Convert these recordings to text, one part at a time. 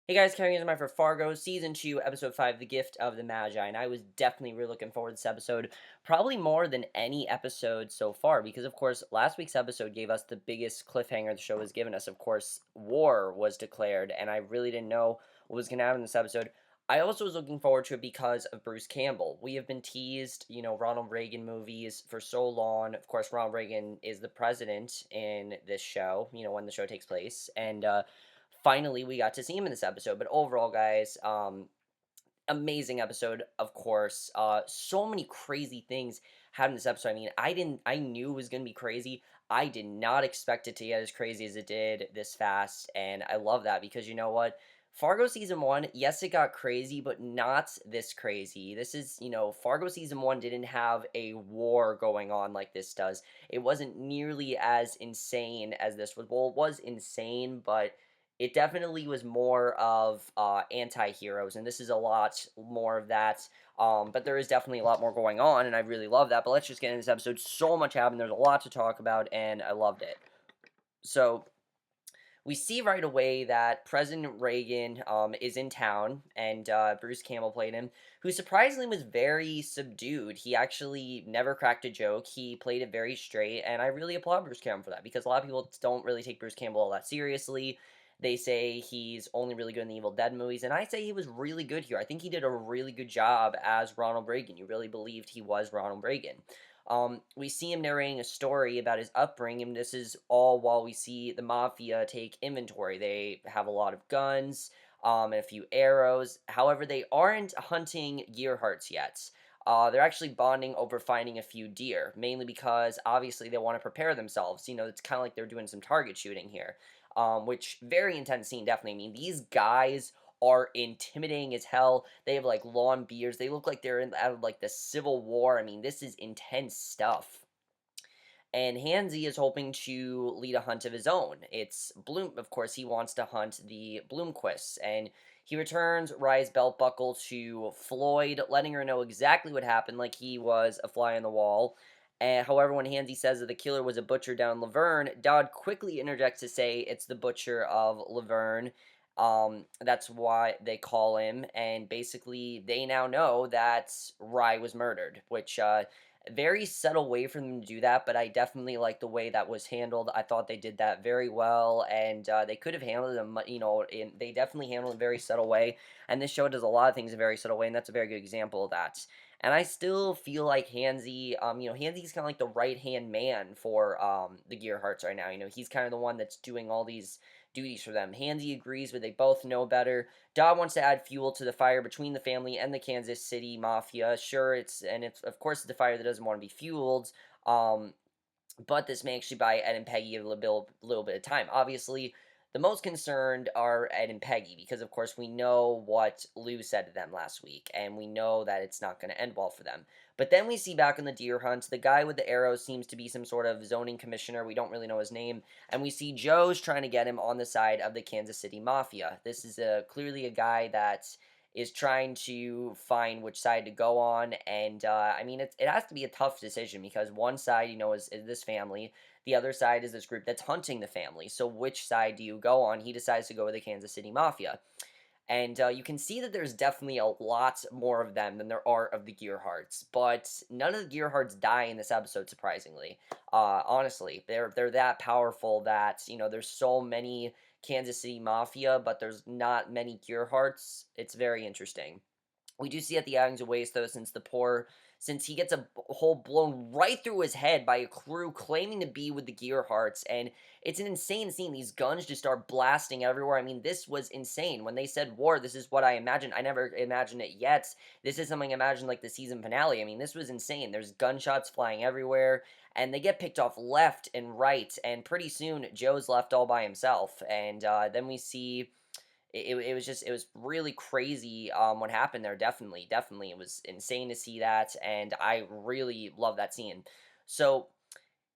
Hey guys, Kevin is for Fargo, Season 2, Episode 5, The Gift of the Magi, and I was definitely really looking forward to this episode, probably more than any episode so far, because of course, last week's episode gave us the biggest cliffhanger the show has given us. Of course, war was declared, and I really didn't know what was going to happen in this episode. I also was looking forward to it because of Bruce Campbell. We have been teased, Ronald Reagan movies for so long. Of course, Ronald Reagan is the president in this show, when the show takes place, and finally we got to see him in this episode. But overall, guys, amazing episode, of course. So many crazy things happened in this episode. I mean, I knew it was gonna be crazy. I did not expect it to get as crazy as it did this fast, and I love that because you know what? Fargo season one, yes, it got crazy, but not this crazy. This is, Fargo season one didn't have a war going on like this does. It wasn't nearly as insane as this was. Well, it was insane, but it definitely was more of anti-heroes, and this is a lot more of that. But there is definitely a lot more going on, and I really love that. But let's just get into this episode. So much happened. There's a lot to talk about, and I loved it. So we see right away that President Reagan is in town, and Bruce Campbell played him, who surprisingly was very subdued. He actually never cracked a joke. He played it very straight, and I really applaud Bruce Campbell for that because a lot of people don't really take Bruce Campbell all that seriously. They say he's only really good in the Evil Dead movies, and I say he was really good here. I think he did a really good job as Ronald Reagan. You really believed he was Ronald Reagan. We see him narrating a story about his upbringing. This is all while we see the mafia take inventory. They have a lot of guns, and a few arrows. However, they aren't hunting gear hearts yet. They're actually bonding over finding a few deer, mainly because obviously they want to prepare themselves. It's kind of like they're doing some target shooting here, which very intense scene, definitely. I mean, these guys are intimidating as hell. They have like long beards. They look like they're out of like the Civil War. I mean, this is intense stuff. And Hansy is hoping to lead a hunt of his own. It's Bloom, of course, he wants to hunt the Bloomquists, and he returns Rye's belt buckle to Floyd, letting her know exactly what happened, like he was a fly on the wall. However, when Hansy says that the killer was a butcher down Laverne, Dodd quickly interjects to say it's the butcher of Laverne. That's why they call him, and basically they now know that Rye was murdered, which very subtle way for them to do that, but I definitely like the way that was handled. I thought they did that very well, and they could have handled it, they definitely handled it in a very subtle way. And this show does a lot of things in a very subtle way, and that's a very good example of that. And I still feel like Hansy, Hansy's kind of like the right hand man for the Gearhearts right now. He's kind of the one that's doing all these duties for them. Hansy agrees, but they both know better. Dodd wants to add fuel to the fire between the family and the Kansas City Mafia. Sure, it's of course it's the fire that doesn't want to be fueled. Um, but this may actually buy Ed and Peggy a little bit of time. Obviously, the most concerned are Ed and Peggy because, of course, we know what Lou said to them last week, and we know that it's not going to end well for them. But then we see back in the deer hunt, the guy with the arrows seems to be some sort of zoning commissioner. We don't really know his name. And we see Joe's trying to get him on the side of the Kansas City Mafia. This is clearly a guy that is trying to find which side to go on. And I mean, it has to be a tough decision because one side, is this family. The other side is this group that's hunting the family. So which side do you go on? He decides to go with the Kansas City Mafia. And you can see that there's definitely a lot more of them than there are of the Gearhearts. But none of the Gearhearts die in this episode, surprisingly. Honestly, they're that powerful that there's so many Kansas City Mafia, but there's not many Gearhearts. It's very interesting. We do see at the outings of waste though, since he gets a hole blown right through his head by a crew claiming to be with the Gearhearts, and it's an insane scene. These guns just start blasting everywhere. I mean, this was insane. When they said war, this is what I imagined. I never imagined it yet. This is something I imagined like the season finale. I mean, this was insane. There's gunshots flying everywhere, and they get picked off left and right, and pretty soon Joe's left all by himself. And then we see it was really crazy what happened there. Definitely it was insane to see that, and I really love that scene. So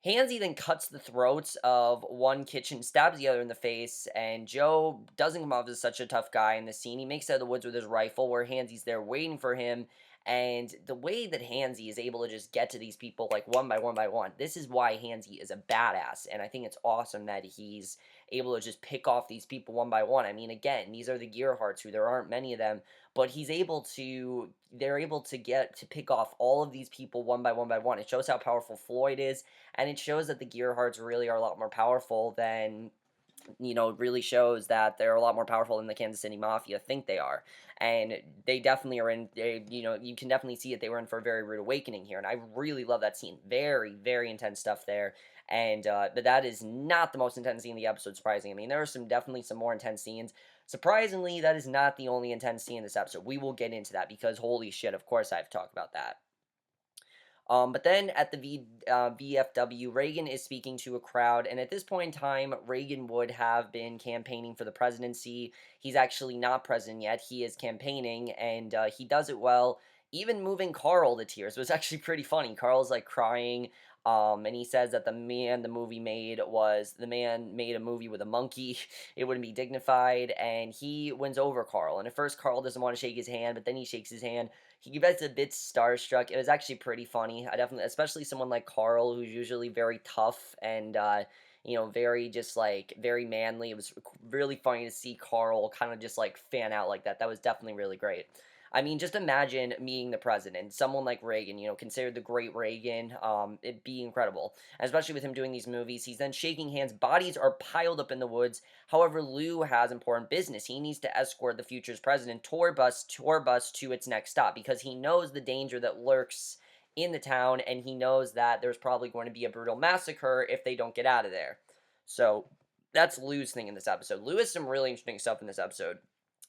Hansy then cuts the throats of one kitchen, stabs the other in the face, and Joe doesn't come off as such a tough guy in the scene. He makes it out of the woods with his rifle, where Hansy's there waiting for him, And the way that Hansy is able to just get to these people like one by one by one, this is why Hansy is a badass. And I think it's awesome that he's able to just pick off these people one by one. I mean, again, these are the Gearharts, who there aren't many of them, but they're able to get to pick off all of these people one by one by one. It shows how powerful Floyd is, and it shows that the Gearharts really are a lot more powerful than, it really shows that they're a lot more powerful than the Kansas City Mafia think they are. And they definitely are you can definitely see it. They were in for a very rude awakening here. And I really love that scene. Very, very intense stuff there. And, but that is not the most intense scene in the episode, surprising. I mean, there are definitely some more intense scenes. Surprisingly, that is not the only intense scene in this episode. We will get into that because holy shit, of course I have to talk about that. But then at the VFW, Reagan is speaking to a crowd, and at this point in time, Reagan would have been campaigning for the presidency. He's actually not president yet. He is campaigning, and he does it well, even moving Carl to tears. It was actually pretty funny. Carl's like crying, and he says that the man made a movie with a monkey. It wouldn't be dignified, and he wins over Carl. And at first, Carl doesn't want to shake his hand, but then he shakes his hand. He gets a bit starstruck. It was actually pretty funny. I definitely, especially someone like Carl, who's usually very tough and, very just like very manly. It was really funny to see Carl kind of just like fan out like that. That was definitely really great. I mean, just imagine meeting the president, someone like Reagan, considered the great Reagan. It'd be incredible. And especially with him doing these movies, he's then shaking hands. Bodies are piled up in the woods. However, Lou has important business. He needs to escort the future's president tour bus to its next stop because he knows the danger that lurks in the town, and he knows that there's probably going to be a brutal massacre if they don't get out of there. So that's Lou's thing in this episode. Lou has some really interesting stuff in this episode,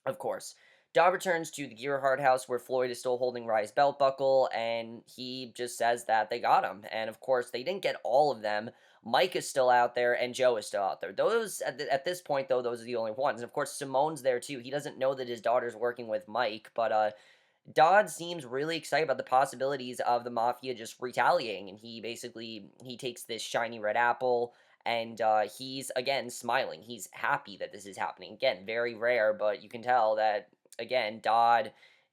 of course. Dodd returns to the Gearhart house where Floyd is still holding Rye's belt buckle, and he just says that they got him. And of course, they didn't get all of them. Mike is still out there, and Joe is still out there. Those, at this point, though, those are the only ones. And of course, Simone's there too. He doesn't know that his daughter's working with Mike, but Dodd seems really excited about the possibilities of the Mafia just retaliating, and he takes this shiny red apple, and he's, again, smiling. He's happy that this is happening. Again, very rare, but you can tell that, again, Dodd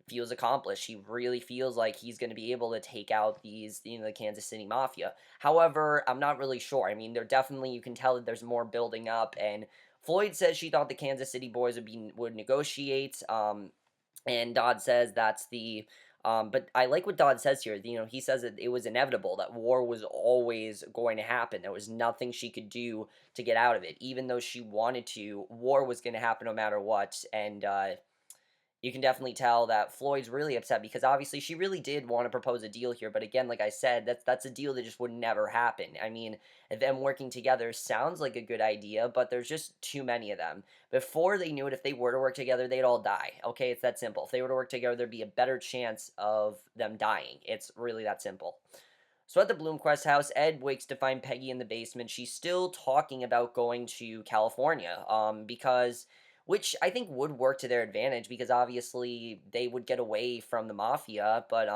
feels accomplished. He really feels like he's going to be able to take out the Kansas City Mafia. However, I'm not really sure. I mean, you can tell that there's more building up, and Floyd says she thought the Kansas City boys would negotiate, and Dodd says that's but I like what Dodd says here. He says that it was inevitable, that war was always going to happen. There was nothing she could do to get out of it. Even though she wanted to, war was going to happen no matter what. And you can definitely tell that Floyd's really upset because obviously she really did want to propose a deal here, but again, like I said, that's a deal that just would never happen. I mean, them working together sounds like a good idea, but there's just too many of them. Before they knew it, if they were to work together, they'd all die. Okay, it's that simple. If they were to work together, there'd be a better chance of them dying. It's really that simple. So at the Bloomquist house, Ed wakes to find Peggy in the basement. She's still talking about going to California, which I think would work to their advantage because obviously they would get away from the mafia, but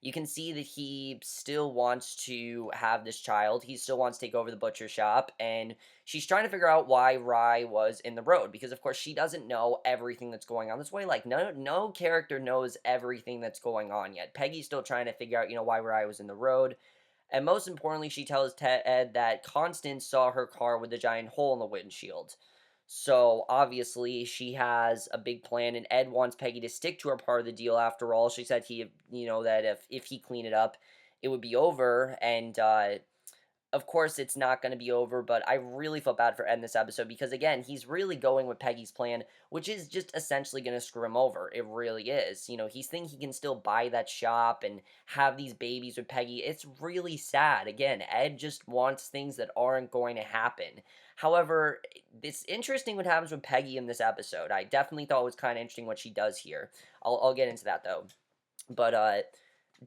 you can see that he still wants to have this child. He still wants to take over the butcher shop, and she's trying to figure out why Rye was in the road because, of course, she doesn't know everything that's going on this way. Like, no character knows everything that's going on yet. Peggy's still trying to figure out, why Rye was in the road. And most importantly, she tells Ed that Constance saw her car with a giant hole in the windshield. So obviously she has a big plan, and Ed wants Peggy to stick to her part of the deal. After all, she said that if he cleaned it up, it would be over. And of course, it's not going to be over, but I really felt bad for Ed in this episode because, again, he's really going with Peggy's plan, which is just essentially going to screw him over. It really is. He's thinking he can still buy that shop and have these babies with Peggy. It's really sad. Again, Ed just wants things that aren't going to happen. However, it's interesting what happens with Peggy in this episode. I definitely thought it was kind of interesting what she does here. I'll get into that, though. But,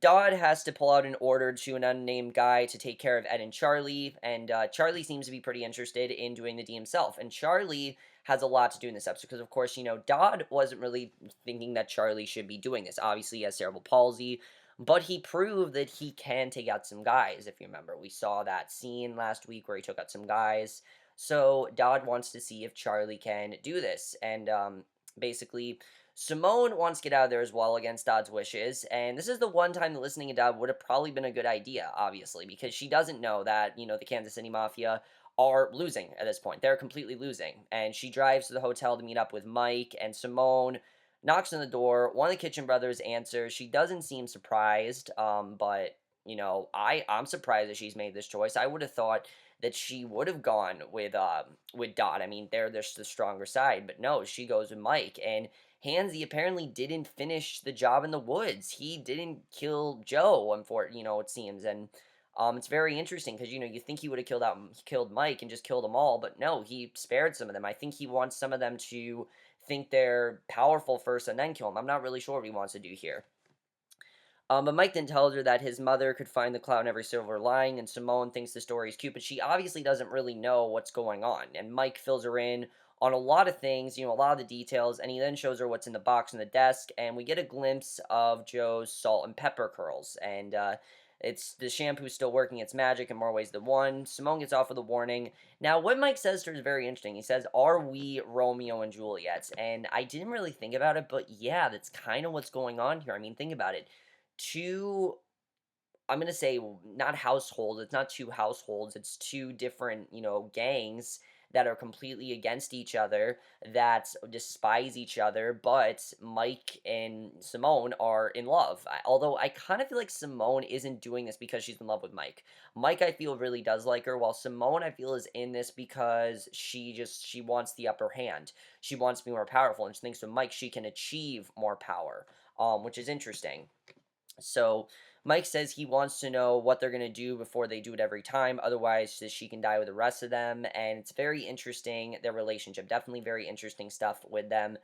Dodd has to pull out an order to an unnamed guy to take care of Ed and Charlie, and Charlie seems to be pretty interested in doing the deed himself. And Charlie has a lot to do in this episode because, of course, Dodd wasn't really thinking that Charlie should be doing this. Obviously, he has cerebral palsy, but he proved that he can take out some guys, if you remember. We saw that scene last week where he took out some guys. So Dodd wants to see if Charlie can do this, and basically Simone wants to get out of there as well against Dodd's wishes, and this is the one time that listening to Dodd would have probably been a good idea, obviously, because she doesn't know that, the Kansas City Mafia are losing at this point. They're completely losing. And she drives to the hotel to meet up with Mike, and Simone knocks on the door. One of the Kitchen brothers answers. She doesn't seem surprised, but I'm surprised that she's made this choice. I would have thought that she would have gone with Dot. I mean, they're just the stronger side, but no, she goes with Mike. And Hansy apparently didn't finish the job in the woods. He didn't kill Joe, it seems, and it's very interesting because you think he would have killed Mike and just killed them all, but no, he spared some of them. I think he wants some of them to think they're powerful first and then kill him. I'm not really sure what he wants to do here. But Mike then tells her that his mother could find the cloud in every silver lining, and Simone thinks the story is cute, but she obviously doesn't really know what's going on. And Mike fills her in on a lot of things, a lot of the details, and he then shows her what's in the box on the desk, and we get a glimpse of Joe's salt and pepper curls. And it's the shampoo still working its magic in more ways than one. Simone gets off with a warning. Now, what Mike says to her is very interesting. He says, "Are we Romeo and Juliet?" And I didn't really think about it, but yeah, that's kind of what's going on here. I mean, think about it. Two, I'm gonna say not households. It's not two households. It's two different, gangs that are completely against each other, that despise each other. But Mike and Simone are in love. Although I kind of feel like Simone isn't doing this because she's in love with Mike. Mike, I feel, really does like her, while Simone, I feel, is in this because she wants the upper hand. She wants to be more powerful, and she thinks with Mike she can achieve more power, which is interesting. So Mike says he wants to know what they're going to do before they do it every time. Otherwise, she can die with the rest of them. And it's very interesting, their relationship. Definitely very interesting stuff with them.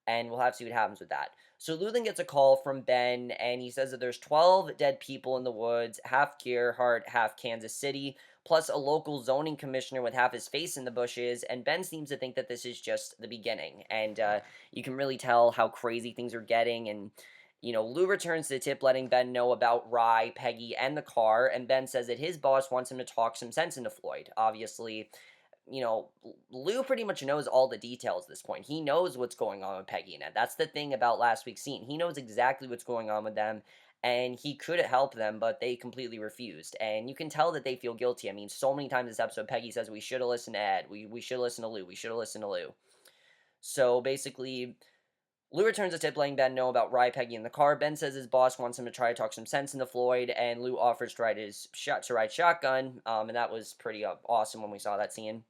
And we'll have to see what happens with that. So Lou then gets a call from Ben, and he says that there's 12 dead people in the woods, half Gearhart, half Kansas City, plus a local zoning commissioner with half his face in the bushes. And Ben seems to think that this is just the beginning. And you can really tell how crazy things are getting. And Lou returns to the tip, letting Ben know about Rye, Peggy, and the car, and Ben says that his boss wants him to talk some sense into Floyd. Obviously, Lou pretty much knows all the details at this point. He knows what's going on with Peggy and Ed. That's the thing about last week's scene. He knows exactly what's going on with them, and he could help them, but they completely refused. And you can tell that they feel guilty. I mean, so many times this episode, Peggy says, "We should have listened to Ed. We should have listened to Lou. We should have listened to Lou." So basically, Lou returns a tip letting Ben know about Rye, Peggy in the car. Ben says his boss wants him to try to talk some sense into Floyd, and Lou offers to ride shotgun, and that was pretty awesome when we saw that scene.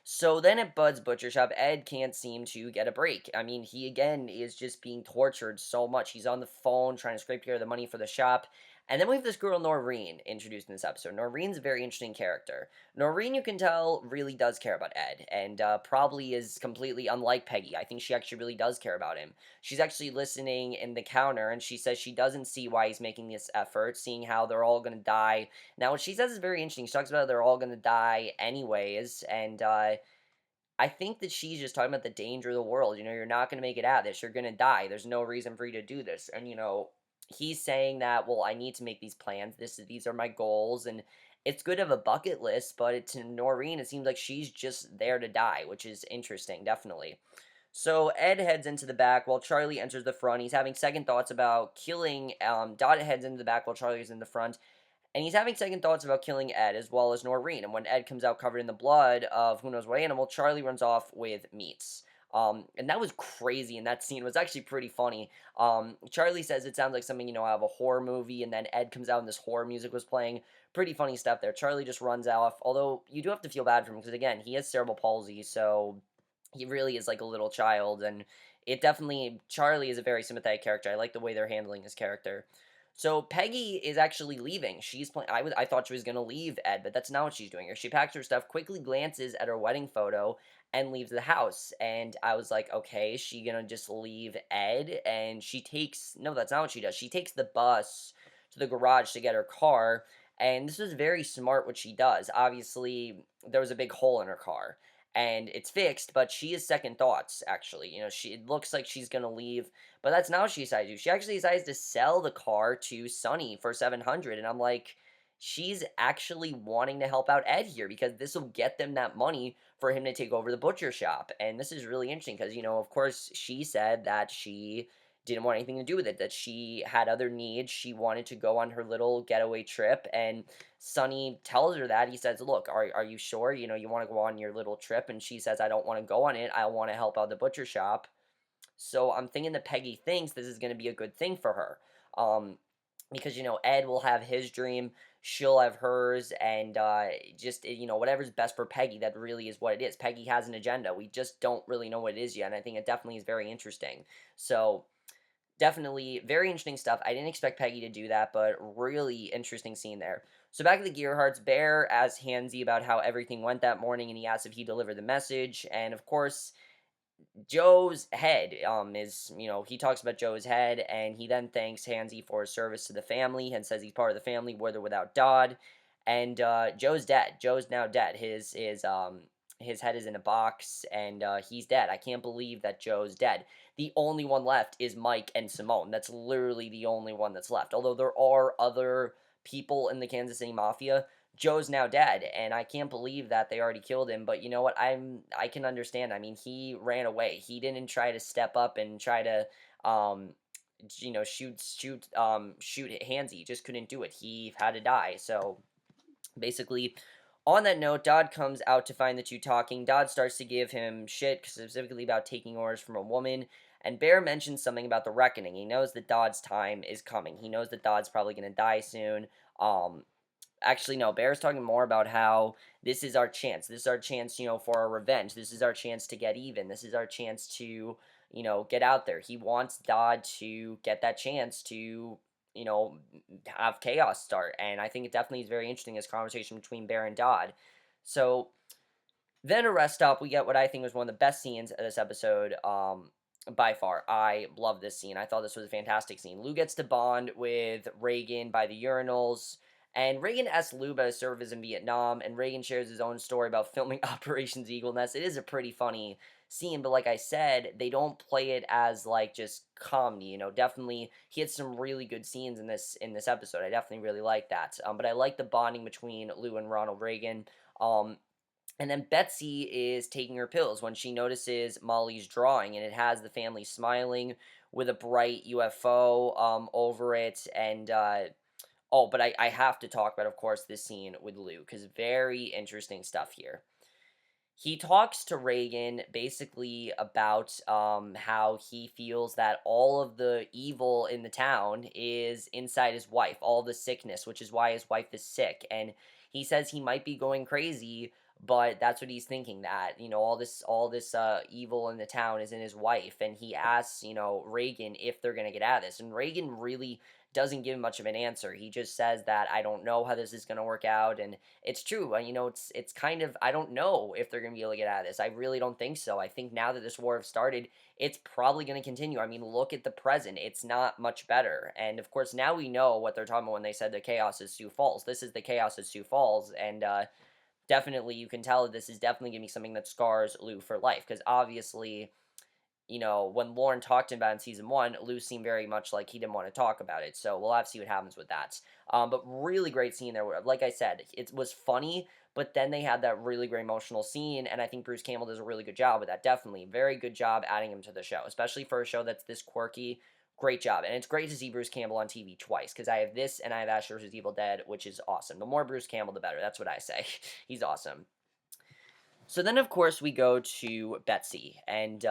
So then at Bud's butcher shop, Ed can't seem to get a break. I mean, he again is just being tortured so much. He's on the phone trying to scrape together the money for the shop. And then we have this girl, Noreen, introduced in this episode. Noreen's a very interesting character. Noreen, you can tell, really does care about Ed, and probably is completely unlike Peggy. I think she actually really does care about him. She's actually listening in the counter, and she says she doesn't see why he's making this effort, seeing how they're all going to die. Now, what she says is very interesting. She talks about how they're all going to die anyways, and I think that she's just talking about the danger of the world. You're not going to make it out of this. You're going to die. There's no reason for you to do this. And, he's saying that, well, I need to make these plans. These are my goals. And it's good to have a bucket list, but to Noreen, it seems like she's just there to die, which is interesting, definitely. So Ed heads into the back while Charlie enters the front. He's having second thoughts about killing. Dot heads into the back while Charlie's in the front. And he's having second thoughts about killing Ed as well as Noreen. And when Ed comes out covered in the blood of who knows what animal, Charlie runs off with meats. And that was crazy, and that scene was actually pretty funny. Charlie says it sounds like something, out of a horror movie, and then Ed comes out and this horror music was playing. Pretty funny stuff there. Charlie just runs off, although you do have to feel bad for him, because again, he has cerebral palsy, so he really is like a little child, and Charlie is a very sympathetic character. I like the way they're handling his character. So Peggy is actually leaving. She's playing. I thought she was gonna leave Ed, but that's not what she's doing here. She packs her stuff, quickly glances at her wedding photo, and leaves the house. And I was like, okay, is she gonna just leave Ed? And no, that's not what she does. She takes the bus to the garage to get her car. And this was very smart what she does. Obviously, there was a big hole in her car, and it's fixed, but she has second thoughts, actually. It looks like she's gonna leave, but that's not what she decided to do. She actually decides to sell the car to Sonny for 700, and I'm like, she's actually wanting to help out Ed here, because this will get them that money for him to take over the butcher shop. And this is really interesting because, of course, she said that she didn't want anything to do with it, that she had other needs. She wanted to go on her little getaway trip. And Sonny tells her that. He says, "Look, are you sure? You want to go on your little trip?" And she says, "I don't want to go on it. I want to help out the butcher shop." So I'm thinking that Peggy thinks this is going to be a good thing for her. Um, because, Ed will have his dream, she'll have hers, and just, whatever's best for Peggy, that really is what it is. Peggy has an agenda. We just don't really know what it is yet, and I think it definitely is very interesting. So, definitely very interesting stuff. I didn't expect Peggy to do that, but really interesting scene there. So back at the Gearharts, Bear asks Hansy about how everything went that morning, and he asks if he delivered the message. And of course, Joe's head is, he talks about Joe's head, and he then thanks Hansy for his service to the family and says he's part of the family with or without Dodd. And Joe's dead. Joe's now dead. His head is in a box, and he's dead. I can't believe that Joe's dead. The only one left is Mike and Simone. That's literally the only one that's left. Although there are other people in the Kansas City Mafia, Joe's now dead, and I can't believe that they already killed him. But you know what? I can understand. I mean, he ran away. He didn't try to step up and try to, um, shoot Hansy. He just couldn't do it. He had to die. So basically, on that note, Dodd comes out to find the two talking. Dodd starts to give him shit, specifically about taking orders from a woman. And Bear mentions something about the reckoning. He knows that Dodd's time is coming. He knows that Dodd's probably going to die soon. Actually, no, Bear's talking more about how this is our chance. This is our chance, for our revenge. This is our chance to get even. This is our chance to, get out there. He wants Dodd to get that chance to, have chaos start. And I think it definitely is very interesting, this conversation between Bear and Dodd. So then a rest stop, we get what I think was one of the best scenes of this episode. By far, I love this scene. I thought this was a fantastic scene. Lou gets to bond with Reagan by the urinals, and Reagan asks Lou about his service in Vietnam, and Reagan shares his own story about filming Operations Eagle Nest. It is a pretty funny scene, but like I said, they don't play it as like just comedy. Definitely he had some really good scenes in this episode. I definitely really like that. But I like the bonding between Lou and Ronald Reagan. Um, and then Betsy is taking her pills when she notices Molly's drawing, and it has the family smiling with a bright UFO over it. And oh, but I have to talk about, of course, this scene with Lou, because very interesting stuff here. He talks to Reagan basically about how he feels that all of the evil in the town is inside his wife, all the sickness, which is why his wife is sick. And he says he might be going crazy, but that's what he's thinking, that all this evil in the town is in his wife. And he asks Reagan if they're gonna get out of this, and Reagan really doesn't give much of an answer. He just says that, "I don't know how this is going to work out." And it's true. It's kind of, I don't know if they're going to be able to get out of this. I really don't think so. I think now that this war has started, it's probably going to continue. I mean, look at the present. It's not much better. And of course, now we know what they're talking about when they said the chaos is Sioux Falls. This is the chaos of Sioux Falls. And definitely, you can tell that this is definitely going to be something that scars Lou for life. Because obviously, when Lauren talked to him about it in season one, Lou seemed very much like he didn't want to talk about it. So we'll have to see what happens with that. But really great scene there. Like I said, it was funny, but then they had that really great emotional scene, and I think Bruce Campbell does a really good job with that. Definitely, very good job adding him to the show, especially for a show that's this quirky. Great job, and it's great to see Bruce Campbell on TV twice, because I have this and I have Ash vs. Evil Dead, which is awesome. The more Bruce Campbell, the better. That's what I say. He's awesome. So then, of course, we go to Betsy, and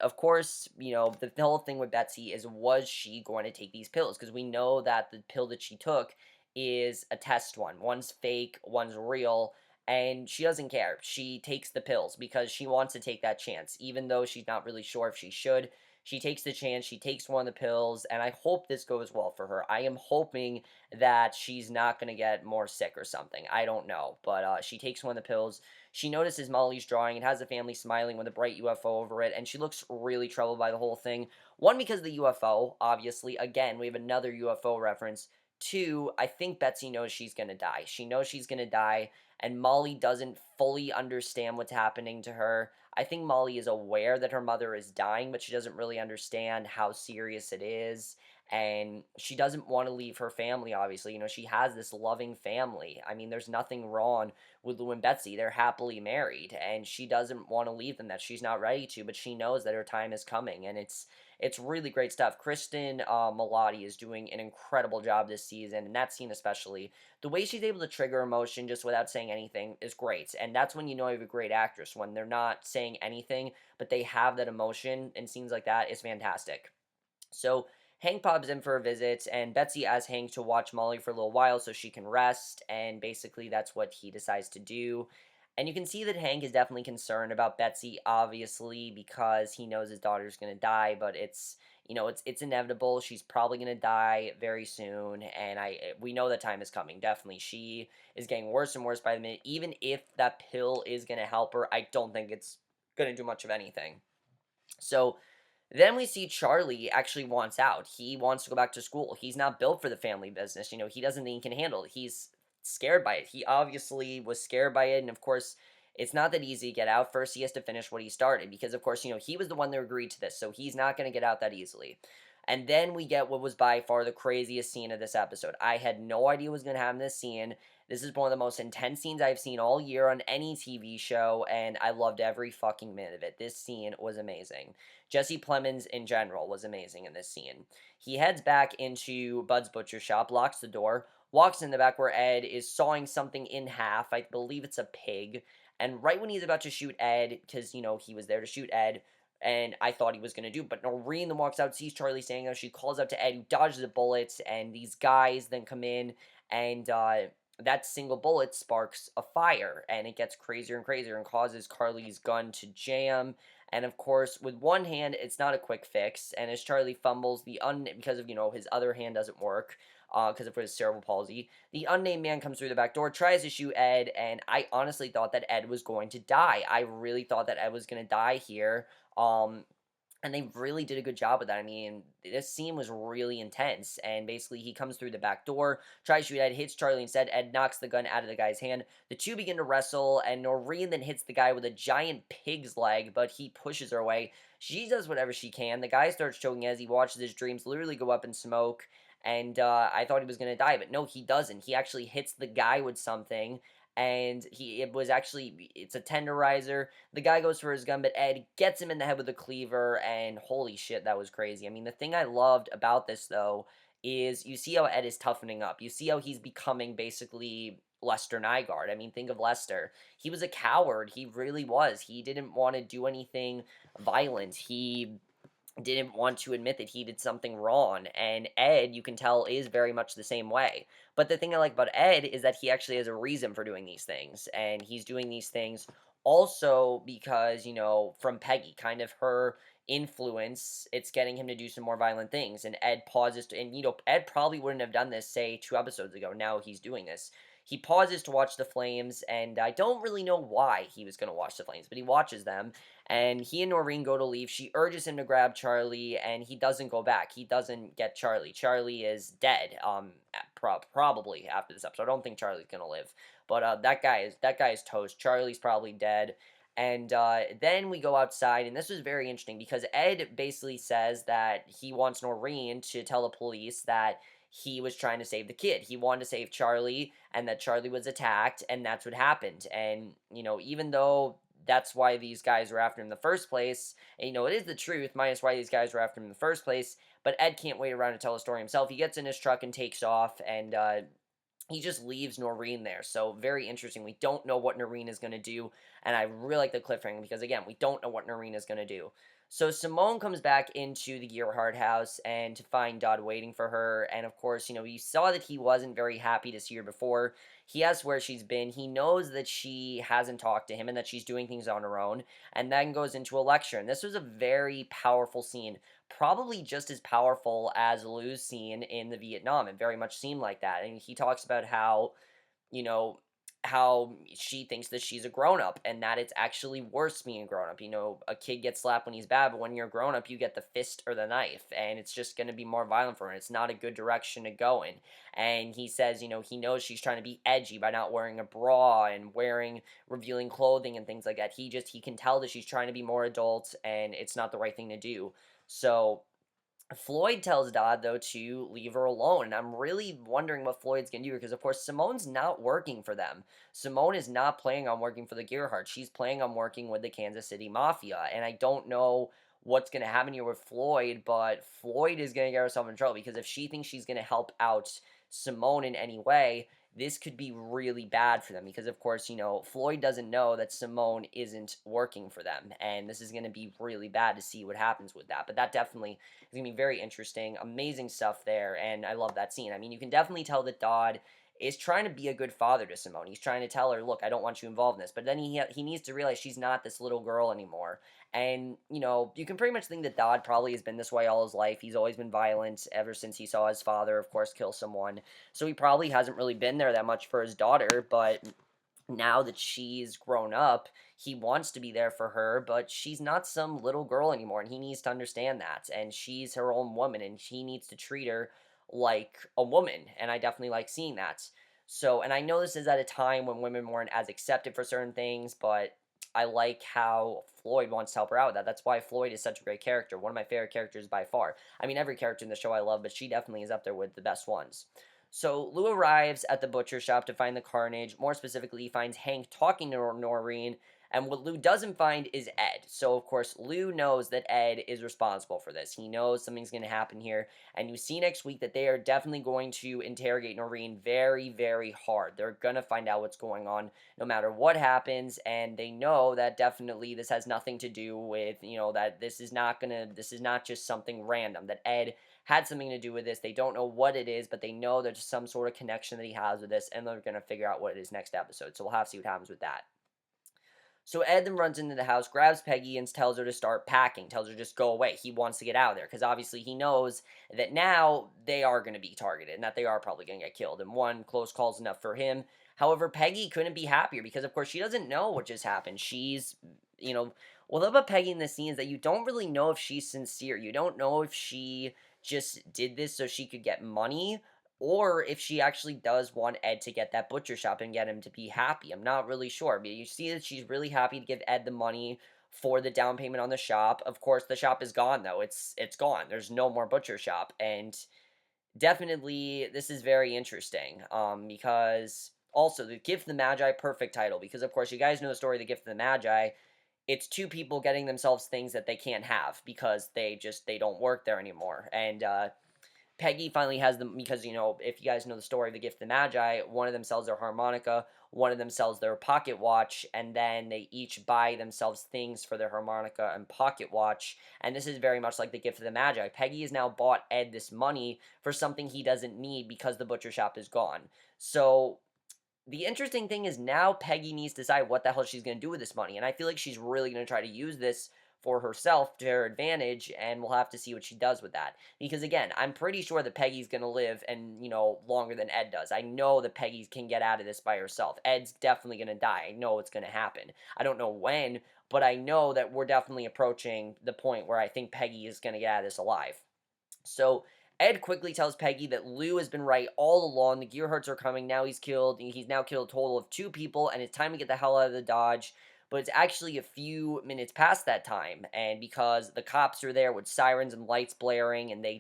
of course, the whole thing with Betsy is, was she going to take these pills? Because we know that the pill that she took is a test one. One's fake, one's real, and she doesn't care. She takes the pills because she wants to take that chance, even though she's not really sure if she should. She takes the chance, she takes one of the pills, and I hope this goes well for her. I am hoping that she's not going to get more sick or something. I don't know, but she takes one of the pills. She notices Molly's drawing. It has the family smiling with a bright UFO over it, and she looks really troubled by the whole thing. One, because of the UFO, obviously. Again, we have another UFO reference. Two, I think Betsy knows she's going to die. She knows she's going to die, and Molly doesn't fully understand what's happening to her. I think Molly is aware that her mother is dying, but she doesn't really understand how serious it is. and she doesn't want to leave her family, obviously. She has this loving family. I mean, there's nothing wrong with Lou and Betsy. They're happily married, and she doesn't want to leave them, that she's not ready to, but she knows that her time is coming, and it's really great stuff. Kristen Milotti is doing an incredible job this season, and that scene especially. The way she's able to trigger emotion just without saying anything is great, and that's when you know you have a great actress, when they're not saying anything, but they have that emotion, and scenes like that is fantastic. So Hank pops in for a visit, and Betsy asks Hank to watch Molly for a little while so she can rest, and basically that's what he decides to do. And you can see that Hank is definitely concerned about Betsy, obviously, because he knows his daughter's gonna die, but it's inevitable. She's probably gonna die very soon, and we know that time is coming. Definitely, she is getting worse and worse by the minute. Even if that pill is gonna help her, I don't think it's gonna do much of anything. So then we see Charlie actually wants out. He wants to go back to school. He's not built for the family business. He doesn't think he can handle it. He's scared by it. He obviously was scared by it. And of course, it's not that easy to get out. First, he has to finish what he started because, of course, he was the one that agreed to this. So he's not going to get out that easily. And then we get what was by far the craziest scene of this episode. I had no idea what was going to happen in this scene. This is one of the most intense scenes I've seen all year on any TV show, and I loved every fucking minute of it. This scene was amazing. Jesse Plemons in general was amazing in this scene. He heads back into Bud's butcher shop, locks the door, walks in the back where Ed is sawing something in half. I believe it's a pig. And right when he's about to shoot Ed, because, he was there to shoot Ed, and I thought he was going to do, but Noreen then walks out, sees Charlie standing there. She calls out to Ed, who dodges a bullet, and these guys then come in, and that single bullet sparks a fire, and it gets crazier and crazier and causes Carly's gun to jam. And of course, with one hand, it's not a quick fix. And as Charlie fumbles, because of his other hand doesn't work, because of his cerebral palsy, the unnamed man comes through the back door, tries to shoot Ed, and I honestly thought that Ed was going to die. I really thought that Ed was going to die here. Um, and they really did a good job with that. I mean, this scene was really intense. And basically, he comes through the back door, tries to shoot Ed, hits Charlie instead. Ed knocks the gun out of the guy's hand. The two begin to wrestle, and Noreen then hits the guy with a giant pig's leg, but he pushes her away. She does whatever she can. The guy starts choking as he watches his dreams literally go up in smoke. And I thought he was going to die, but no, he doesn't. He actually hits the guy with something, and it's a tenderizer. The guy goes for his gun, but Ed gets him in the head with a cleaver, and holy shit, that was crazy. I mean, the thing I loved about this, though, is you see how Ed is toughening up. You see how he's becoming basically Lester Nygaard. I mean, think of Lester. He was a coward. He really was. He didn't want to do anything violent. He didn't want to admit that he did something wrong. And Ed, you can tell, is very much the same way. But the thing I like about Ed is that he actually has a reason for doing these things. And he's doing these things also because, from Peggy, kind of her influence, it's getting him to do some more violent things. And Ed pauses and, Ed probably wouldn't have done this, say, 2 episodes ago. Now he's doing this. He pauses to watch the flames, and I don't really know why he was going to watch the flames, but he watches them, and he and Noreen go to leave. She urges him to grab Charlie, and he doesn't go back. He doesn't get Charlie. Charlie is dead. Probably after this episode. I don't think Charlie's gonna live, but that guy is toast. Charlie's probably dead. And then we go outside, and this was very interesting because Ed basically says that he wants Noreen to tell the police that he was trying to save the kid. He wanted to save Charlie, and that Charlie was attacked, and that's what happened. And, even though that's why these guys were after him in the first place, and, it is the truth, minus why these guys were after him in the first place, but Ed can't wait around to tell the story himself. He gets in his truck and takes off, and he just leaves Noreen there. So very interesting. We don't know what Noreen is going to do, and I really like the cliffhanger because, again, we don't know what Noreen is going to do. So Simone comes back into the Gearhart house and to find Dodd waiting for her, and of course, you saw that he wasn't very happy to see her before. He asks where she's been. He knows that she hasn't talked to him and that she's doing things on her own, and then goes into a lecture. And this was a very powerful scene, probably just as powerful as Lou's scene in the Vietnam. It very much seemed like that. And he talks about you know, how she thinks that she's a grown up and that it's actually worse being a grown up. A kid gets slapped when he's bad, but when you're a grown up, you get the fist or the knife, and it's just going to be more violent for her. It's not a good direction to go in. And he says, he knows she's trying to be edgy by not wearing a bra and wearing revealing clothing and things like that. He can tell that she's trying to be more adult, and it's not the right thing to do. So Floyd tells Dodd, though, to leave her alone, and I'm really wondering what Floyd's gonna do because, of course, Simone's not working for them. Simone is not planning on working for the Gearharts. She's planning on working with the Kansas City Mafia, and I don't know what's gonna happen here with Floyd, but Floyd is gonna get herself in trouble because if she thinks she's gonna help out Simone in any way, this could be really bad for them because, of course, Floyd doesn't know that Simone isn't working for them, and this is going to be really bad to see what happens with that. But that definitely is going to be very interesting. Amazing stuff there, and I love that scene. I mean, you can definitely tell that Dodd is trying to be a good father to Simone. He's trying to tell her, look, I don't want you involved in this. But then he needs to realize she's not this little girl anymore. And, you can pretty much think that Dodd probably has been this way all his life. He's always been violent ever since he saw his father, of course, kill someone. So he probably hasn't really been there that much for his daughter, but now that she's grown up, he wants to be there for her, but she's not some little girl anymore, and he needs to understand that. And she's her own woman, and he needs to treat her like a woman, and I definitely like seeing that. So, and I know this is at a time when women weren't as accepted for certain things, but I like how Floyd wants to help her out with that. That's why Floyd is such a great character. One of my favorite characters by far. I mean, every character in the show I love, but she definitely is up there with the best ones. So Lou arrives at the butcher shop to find the carnage. More specifically, he finds Hank talking to Noreen, and what Lou doesn't find is Ed. So, of course, Lou knows that Ed is responsible for this. He knows something's going to happen here, and you see next week that they are definitely going to interrogate Noreen very, very hard. They're going to find out what's going on no matter what happens, and they know that definitely this has nothing to do with, that this is not just something random, that Ed had something to do with this. They don't know what it is, but they know there's some sort of connection that he has with this, and they're going to figure out what it is next episode. So we'll have to see what happens with that. So Ed then runs into the house, grabs Peggy, and tells her to start packing, tells her just go away. He wants to get out of there because obviously he knows that now they are going to be targeted and that they are probably going to get killed. And one close call is enough for him. However, Peggy couldn't be happier because, of course, she doesn't know what just happened. What I love about Peggy in this scene is that you don't really know if she's sincere. You don't know if she just did this so she could get money or if she actually does want Ed to get that butcher shop and get him to be happy. I'm not really sure, but you see that she's really happy to give Ed the money for the down payment on the shop. Of course, the shop is gone though. It's gone. There's no more butcher shop, and definitely this is very interesting. Because also the Gift of the Magi, perfect title because of course you guys know the story of the Gift of the Magi. It's two people getting themselves things that they can't have because they don't work there anymore, and Peggy finally has them because, if you guys know the story of the Gift of the Magi, one of them sells their harmonica, one of them sells their pocket watch, and then they each buy themselves things for their harmonica and pocket watch. And this is very much like the Gift of the Magi. Peggy has now bought Ed this money for something he doesn't need because the butcher shop is gone. So the interesting thing is now Peggy needs to decide what the hell she's going to do with this money. And I feel like she's really going to try to use this for herself to her advantage, and we'll have to see what she does with that. Because again, I'm pretty sure that Peggy's going to live and, longer than Ed does. I know that Peggy can get out of this by herself. Ed's definitely going to die. I know it's going to happen. I don't know when, but I know that we're definitely approaching the point where I think Peggy is going to get out of this alive. So Ed quickly tells Peggy that Lou has been right all along. The Gearharts are coming. Now he's killed. He's now killed a total of 2 people, and it's time to get the hell out of the Dodge. But it's actually a few minutes past that time, and because the cops are there with sirens and lights blaring, and they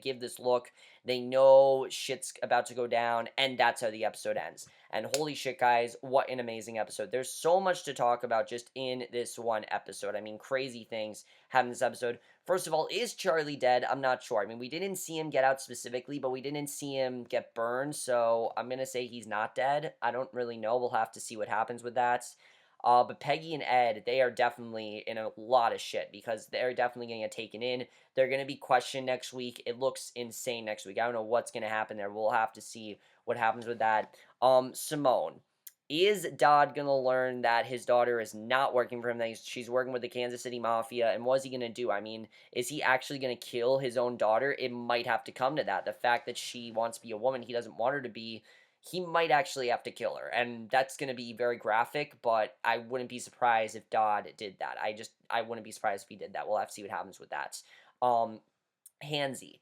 give this look, they know shit's about to go down, and that's how the episode ends. And holy shit, guys, what an amazing episode. There's so much to talk about just in this one episode. I mean, crazy things happen in this episode. First of all, is Charlie dead? I'm not sure. I mean, we didn't see him get out specifically, but we didn't see him get burned, so I'm going to say he's not dead. I don't really know. We'll have to see what happens with that. But Peggy and Ed, they are definitely in a lot of shit because they're definitely going to get taken in. They're going to be questioned next week. It looks insane next week. I don't know what's going to happen there. We'll have to see what happens with that. Simone. Is Dodd going to learn that his daughter is not working for him, that she's working with the Kansas City Mafia, and what's he going to do? I mean, is he actually going to kill his own daughter? It might have to come to that. The fact that she wants to be a woman, he doesn't want her to be, he might actually have to kill her, and that's going to be very graphic, but I wouldn't be surprised if Dodd did that. I wouldn't be surprised if he did that. We'll have to see what happens with that. Hansy.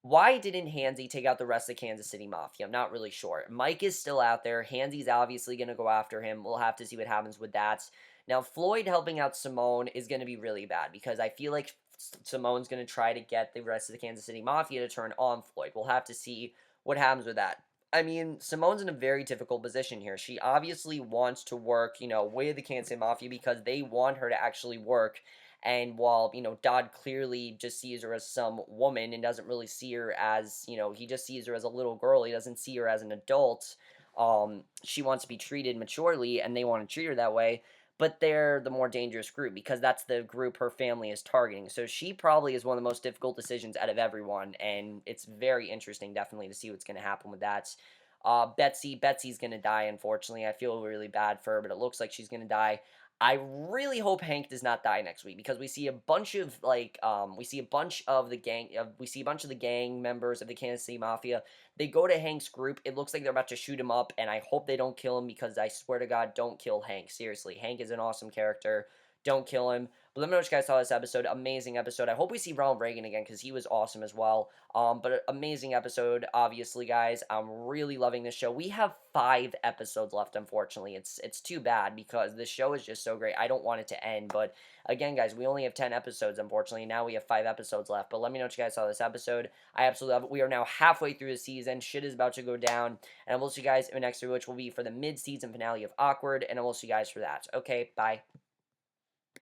Why didn't Hansy take out the rest of the Kansas City Mafia? I'm not really sure. Mike is still out there. Hansy's obviously going to go after him. We'll have to see what happens with that. Now, Floyd helping out Simone is going to be really bad because I feel like Simone's going to try to get the rest of the Kansas City Mafia to turn on Floyd. We'll have to see what happens with that. I mean, Simone's in a very difficult position here. She obviously wants to work, with the Kansas City Mafia because they want her to actually work. And while, Dodd clearly just sees her as some woman and doesn't really see her as, he just sees her as a little girl. He doesn't see her as an adult. She wants to be treated maturely, and they want to treat her that way. But they're the more dangerous group because that's the group her family is targeting. So she probably is one of the most difficult decisions out of everyone, and it's very interesting, definitely, to see what's going to happen with that. Betsy's going to die, unfortunately. I feel really bad for her, but it looks like she's going to die. I really hope Hank does not die next week because we see a bunch of the gang members of the Kansas City Mafia. They go to Hank's group. It looks like they're about to shoot him up, and I hope they don't kill him because I swear to God, don't kill Hank. Seriously, Hank is an awesome character. Don't kill him. But let me know what you guys thought of this episode. Amazing episode. I hope we see Ronald Reagan again because he was awesome as well. But amazing episode, obviously, guys. I'm really loving this show. We have 5 episodes left, unfortunately. It's too bad because this show is just so great. I don't want it to end, but again, guys, we only have 10 episodes, unfortunately. Now we have 5 episodes left. But let me know what you guys saw of this episode. I absolutely love it. We are now halfway through the season. Shit is about to go down. And I will see you guys in the next video, which will be for the mid-season finale of Awkward. And I will see you guys for that. Okay, bye.